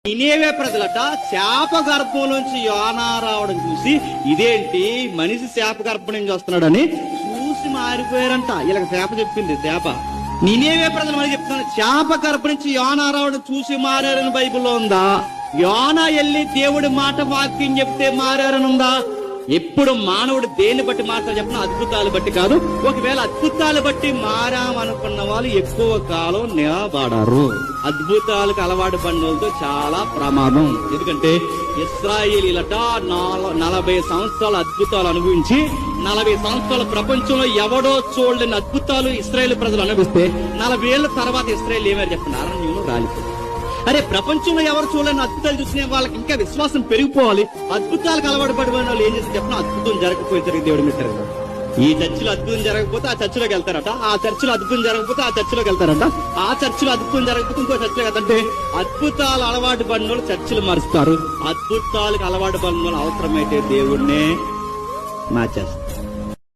నినేవే ప్రజలట శాప గర్భం నుంచి యోనా రావడం చూసి ఇదేంటి మనిషి శాప గర్భం నుంచి వస్తున్నాడని చూసి మారిపోయారంట. ఇలా శాప చెప్పింది శాప. నినేవే ప్రజలు మనకి చెప్తున్నాడు, శాప గర్భం నుంచి యోనా రావడం చూసి మారారని బైబిల్లో ఉందా? యోనా వెళ్ళి దేవుడి మాట వాక్యం చెప్తే మారారని ఉందా? ఎప్పుడు మానవుడు దేన్ని బట్టి మాట్లాడు చెప్పిన అద్భుతాలు బట్టి కాదు. ఒకవేళ అద్భుతాలు బట్టి మారామనుకున్న వాళ్ళు ఎక్కువ కాలం నిలబడరు. అద్భుతాలకు అలవాటు పడినోళ్ళతో చాలా ప్రమాదం. ఎందుకంటే ఇశ్రాయేలీలట 40 సంవత్సరాల అద్భుతాలు అనుభవించి 40 సంవత్సరాల ప్రపంచంలో ఎవడో చూడలేని అద్భుతాలు ఇశ్రాయేల్ ప్రజలు అనుభవిస్తే 40 ఏళ్ల తర్వాత ఇశ్రాయేల్ ఏమని చెప్పిన అరణ్యంలో రాలిపోయింది. అరే, ప్రపంచంలో ఎవరు చూడలేని అద్భుతాలు చూసిన వాళ్ళకి ఇంకా విశ్వాసం పెరిగిపోవాలి. అద్భుతాలకు అలవాటు పడిపోయిన వాళ్ళు ఏం చేసి చెప్పిన అద్భుతం జరగకపోతే దేవుడు మిత్రులు, ఈ చర్చిలో అద్భుతం జరగకపోతే ఆ చర్చిలోకి వెళ్తారట, ఆ చర్చిలో అద్భుతం జరగకపోతే ఆ చర్చిలోకి వెళ్తారట, ఆ చర్చిలో అద్భుతం జరగకపోతే ఇంకో చర్చిలోకి వెళ్తారంటే అద్భుతాలు అలవాటు పడిన వాళ్ళు చర్చిలు మారుస్తారు. అద్భుతాలకు అలవాటు పడిన వాళ్ళు అవసరమైతే దేవుడినే మార్చేస్తారు.